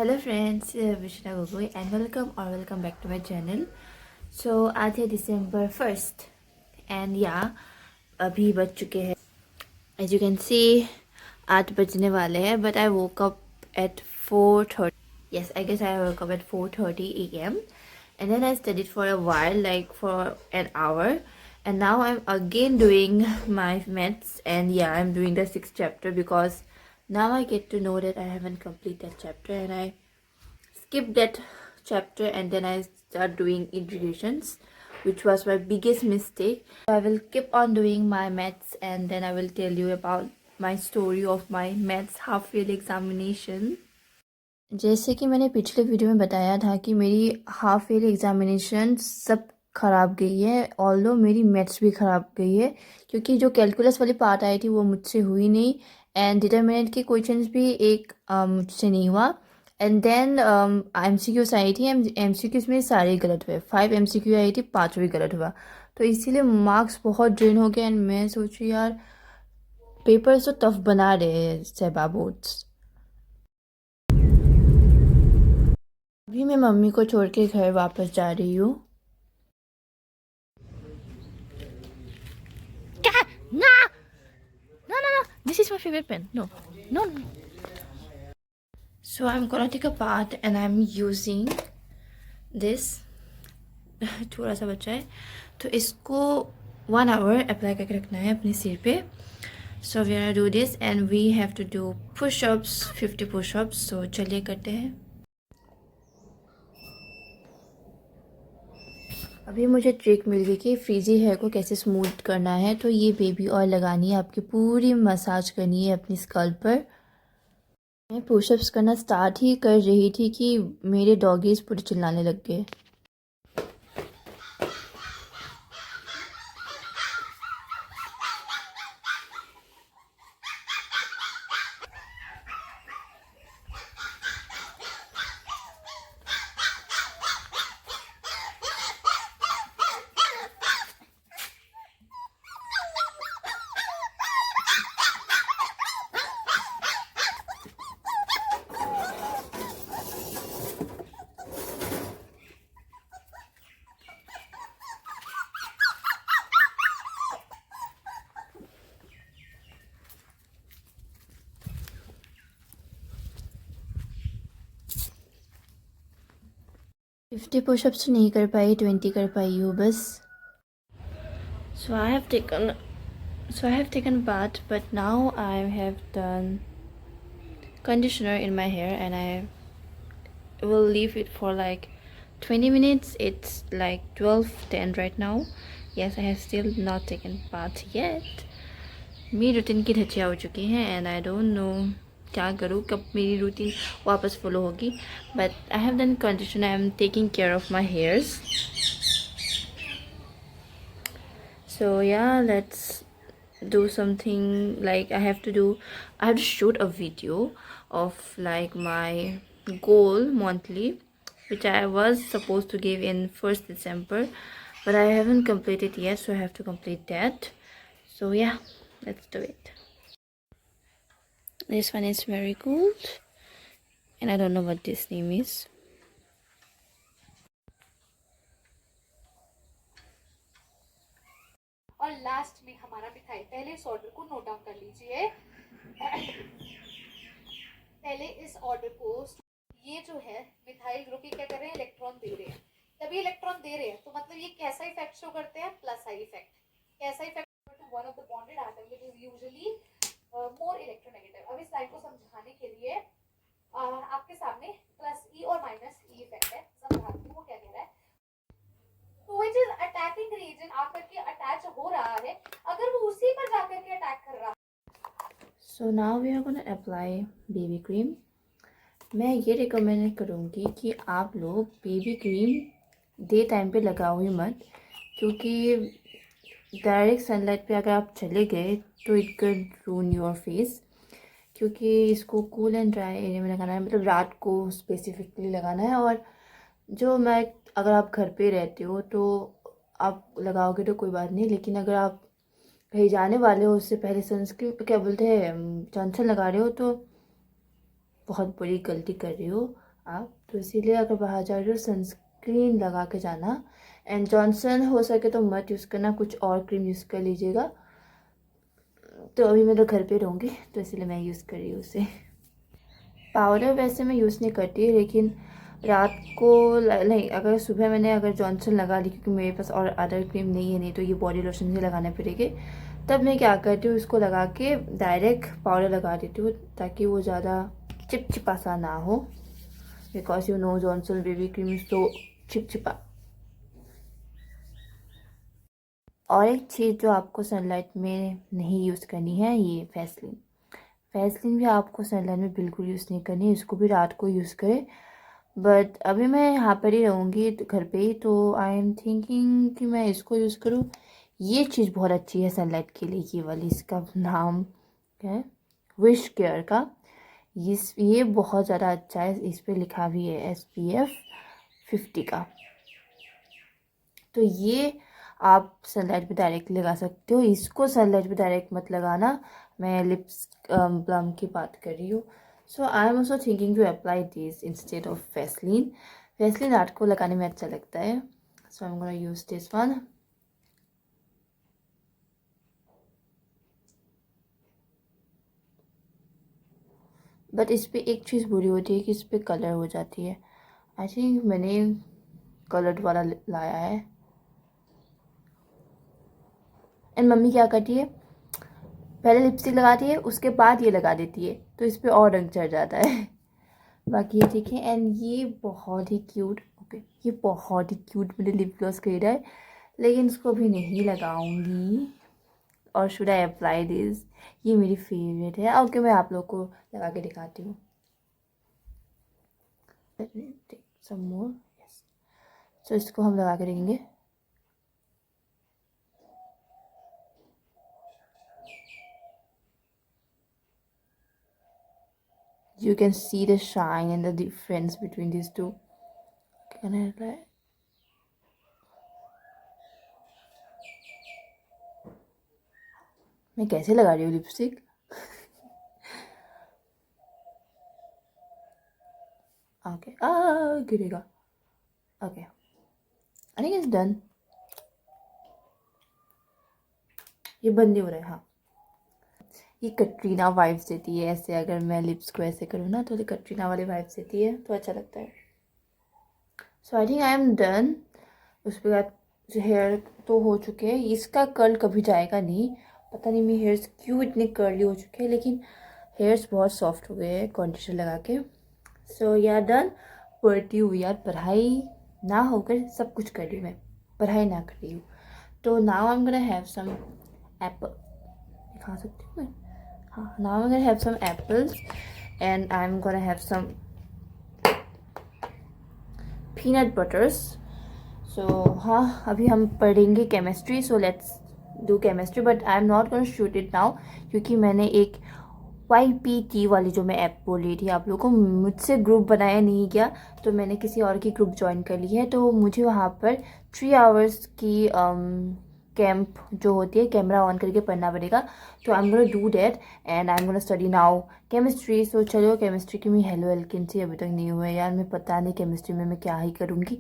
Hello friends, Vishna Gogoi and welcome back to my channel. So आज है December 1st and अभी बज चुके हैं, एज यू कैन सी 8 बजने वाले हैं। But I woke up at 4:30. Yes, I guess I woke up at 4:30 AM and then I studied for a while, like for an hour, and now I'm again doing my maths. And I'm doing the 6th chapter because now I get to know that I haven't completed that chapter and I skip that chapter and then I start doing introductions, which was my biggest mistake. I will keep on doing my maths and then I will tell you about my story of my maths half yearly examination. जैसे कि मैंने पिछले video में बताया था कि मेरी half yearly examination सब ख़राब गई है, ऑल्दो मेरी मैथ्स भी ख़राब गई है क्योंकि जो कैलकुलस वाली पार्ट आई थी वो मुझसे हुई नहीं एंड डिटरमिनेंट के क्वेश्चंस भी एक मुझसे नहीं हुआ। एंड देन MCQs आई थी, MCQs में सारे गलत हुए, 5 MCQ आई थी, 5 भी गलत हुआ, तो इसीलिए मार्क्स बहुत ड्रेन हो गए। एंड मैं सोचूं यार पेपर्स तो टफ बना रहे हैं सेबा बोर्ड्स। अभी मैं मम्मी को छोड़ के घर वापस जा रही हूँ। No, no, no, no. This is my favorite pen. No, no, no. So I'm gonna take a bath and I'm using this. थोड़ा सा बचा है तो इसको 1 hour अप्लाई करके रखना है अपने सिर पे। So we are gonna do this and we have to do push-ups, 50 push-ups. So चलिए करते हैं। अभी मुझे ट्रिक मिल गई कि फ्रीजी हेयर को कैसे स्मूथ करना है। तो ये बेबी ऑयल लगानी है, आपकी पूरी मसाज करनी है अपनी स्कल्प पर। मैं पुशअप्स करना स्टार्ट ही कर रही थी कि मेरे डॉगीज पूरे चिल्लाने लग गए। फिफ्टी पुशअप्स नहीं कर पाई, 20 कर पाई हूँ बस। So I have taken bath, but now I have done conditioner in my hair and I will leave it for like 20 minutes. It's like 12:10 right now. Yes, I have still not taken bath yet. मेरी routine की धज्जियाँ हो चुकी हैं and I don't know क्या करूँ, कब मेरी routine वापस फॉलो होगी। But I have done condition, I am taking care of my hairs. So yeah let's do something, like I have to shoot a video of like my goal monthly, which I was supposed to give in 1st December, but I haven't completed yet, so I have to complete that. So yeah, let's do it. This one is Marigold and I don't know what this name is. और last में हमारा मिठाई। पहले इस order को note down कर लीजिए। पहले इस ऑर्डर को, ये जो है मिथाइल ग्रुप क्या कर रहे हैं, इलेक्ट्रॉन दे रहे हैं। तभी इलेक्ट्रॉन दे रहे हैं तो मतलब ये कैसा इफेक्ट शो करते हैं, प्लस आई इफेक्ट। कैसा effect to one of the bonded atom which is usually more electronegative. अब इस लाइन को समझाने के लिए आपके सामने प्लस ई और माइनस ई इफेक्ट है, समझाती हूँ वो क्या कह रहा है। which is attacking region आकर के अटैच हो रहा है, अगर वो उसी पर जाकर के अटैक कर रहा है। So now we are gonna apply baby cream. मैं ये रिकमेंड करूँगी कि आप लोग बेबी क्रीम डे टाइम पे लगाओ ही मत, क्योंकि डायरेक्ट सनलाइट पे अगर आप चले गए तो इट कैन रूइन योर फेस। क्योंकि इसको कूल एंड ड्राई एरिया में लगाना है, मतलब रात को स्पेसिफिकली लगाना है। और जो मैं अगर आप घर पे रहते हो तो आप लगाओगे तो कोई बात नहीं, लेकिन अगर आप कहीं जाने वाले हो उससे पहले सनस्क्रीन क्या बोलते हैं जॉनसन लगा रहे हो तो बहुत बड़ी गलती कर रही हो। आप, तो इसीलिए अगर बाहर जा रहे हो सनस्क्रीन लगा के जाना। एंड जॉनसन हो सके तो मत यूज़ करना, कुछ और क्रीम यूज़ कर लीजिएगा। तो अभी मैं तो घर पे रहूँगी तो इसलिए मैं यूज़ कर रही हूँ उसे। पाउडर वैसे मैं यूज़ नहीं करती, लेकिन रात को नहीं, अगर सुबह मैंने अगर जॉनसन लगा ली क्योंकि मेरे पास और अदर क्रीम नहीं है, नहीं तो ये बॉडी लोशन ही लगाना पड़ेगी, तब मैं क्या करती हूँ, इसको लगा के डायरेक्ट पाउडर लगा देती हूँ ताकि वो ज़्यादा चिपचिपा सा ना हो, because you know Johnson baby cream is तो चिपचिपा। और एक चीज़ जो आपको सनलाइट में नहीं यूज़ करनी है, ये वैसलीन। वैसलीन भी आपको सनलाइट में बिल्कुल यूज़ नहीं करनी है, इसको भी रात को यूज़ करें। बट अभी मैं यहाँ पर ही रहूँगी घर पे ही, तो आई एम थिंकिंग कि मैं इसको यूज़ करूँ। ये चीज़ बहुत अच्छी है सनलाइट के लिए, ये वाली, इसका नाम क्या है, विश केयर का। ये बहुत ज़्यादा अच्छा है, इस पर लिखा भी है SPF 50 का। तो ये आप सनलाइट पे डायरेक्ट लगा सकते हो, इसको सनलाइट पे डायरेक्ट मत लगाना। मैं लिप्स प्लम की बात कर रही हूँ। So I am also thinking to apply this instead of Vaseline. Vaseline रात को लगाने में अच्छा लगता है, so I am gonna use this one. But इस पर एक चीज़ बुरी होती है कि इस पर कलर हो जाती है। आई थिंक मैंने कलर्ड वाला लाया है। एंड मम्मी क्या करती है, पहले लिपस्टिक लगाती है उसके बाद ये लगा देती है, तो इस पर और रंग चढ़ जाता है। बाकी ये देखें, एंड ये बहुत ही क्यूट, ओके, ये बहुत ही क्यूट मैंने लिप ग्लॉस खरीदा है, लेकिन इसको भी नहीं लगाऊंगी। और शुड आई अप्लाई दिस, ये मेरी फेवरेट है। ओके, मैं आप लोग को लगा के दिखाती हूँ। सम मोर, यस। सो इसको हम लगा के देखेंगे। You can see the shine and the difference between these two. Can I apply? मैं कैसे लगा रही हूँ लिपस्टिक? ओके, गिरेगा। Okay, I think it's done. ये बंद नहीं हो रहा है। हाँ, ये कटरीना वाइब्स देती है ऐसे, अगर मैं लिप्स को ऐसे करूँ ना तो ये कटरीना वाली वाइब्स देती है, तो अच्छा लगता है। So I think I am done. उसके बाद हेयर तो हो चुके हैं, इसका कर्ल कभी जाएगा नहीं, पता नहीं मेरे हेयर्स क्यों इतने कर्ली हो चुके हैं, लेकिन हेयर्स बहुत सॉफ्ट हो गए हैं कंडीशनर लगा के। सो यार डन। पढ़ती हूँ यार, पढ़ाई ना होकर सब कुछ कर रही हूँ मैं, पढ़ाई ना कर रही हूँ। तो now I am gonna have some apple, खा सकती हूँ मैं। हाँ, now I'm gonna have some apples and I'm gonna have some peanut butters. So हाँ, अभी हम पढ़ेंगे chemistry, so let's do chemistry, but I am not gonna shoot it now क्योंकि मैंने एक YPT वाली जो मैं ऐप बोल रही थी आप लोगों को, मुझसे ग्रुप बनाया नहीं गया, तो मैंने किसी और की ग्रुप ज्वाइन कर ली है। तो मुझे वहाँ पर 3 आवर्स की कैंप जो होती है, कैमरा ऑन करके पढ़ना पड़ेगा। तो I am gonna do that and I am gonna study now chemistry. So चलो केमिस्ट्री की मैं हेलो एल्केन्सी अभी तक नहीं हुआ है यार, मैं पता नहीं केमिस्ट्री में मैं क्या ही करूँगी।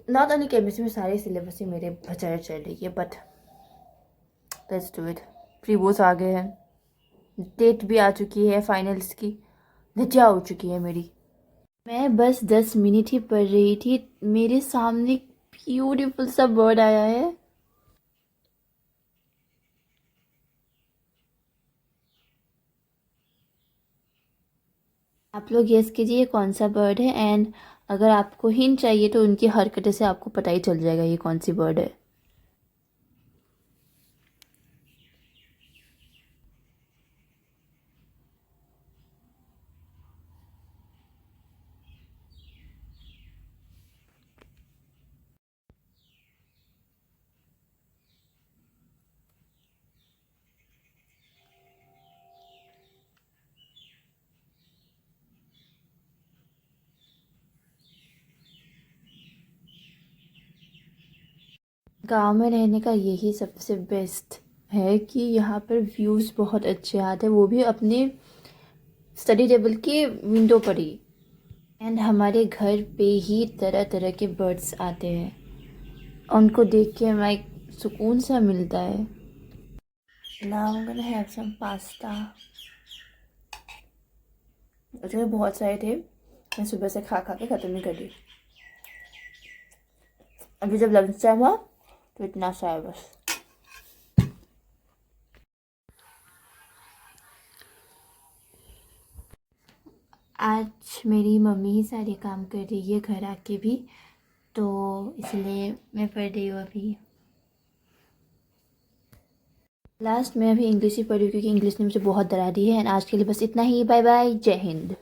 नॉट ओनली केमिस्ट्री में, सारे सिलेबस ही मेरे भचर चल रही है, but let's do it. Pre boards आ गए हैं, डेट भी आ चुकी है फाइनल्स की, धज्जिया हो चुकी है मेरी। मैं बस 10 मिनट ही पढ़ रही थी, मेरे सामने ब्यूटीफुल सा बर्ड आया है। आप लोग गेस कीजिए कौन सा बर्ड है, एंड अगर आपको हिंट चाहिए तो उनकी हरकतें से आपको पता ही चल जाएगा ये कौन सी बर्ड है। गांव में रहने का यही सबसे बेस्ट है कि यहाँ पर व्यूज़ बहुत अच्छे आते हैं, वो भी अपने स्टडी टेबल के विंडो पर ही। एंड हमारे घर पे ही तरह तरह के बर्ड्स आते हैं, उनको देख के हमें सुकून सा मिलता है। Now I am gonna have some pasta. मुझे बहुत सारे थे, मैं सुबह से खा खा के ख़त्म नहीं कर दी। अभी जब लंच टाइम हुआ तो इतना सा है बस। आज मेरी मम्मी ही सारे काम कर रही है घर आके भी, तो इसलिए मैं पढ़ रही हूँ अभी। लास्ट मैं अभी इंग्लिश ही पढ़ी हूँ क्योंकि इंग्लिश ने मुझे बहुत डरा दी है। एंड आज के लिए बस इतना ही। बाय बाय, जय हिंद।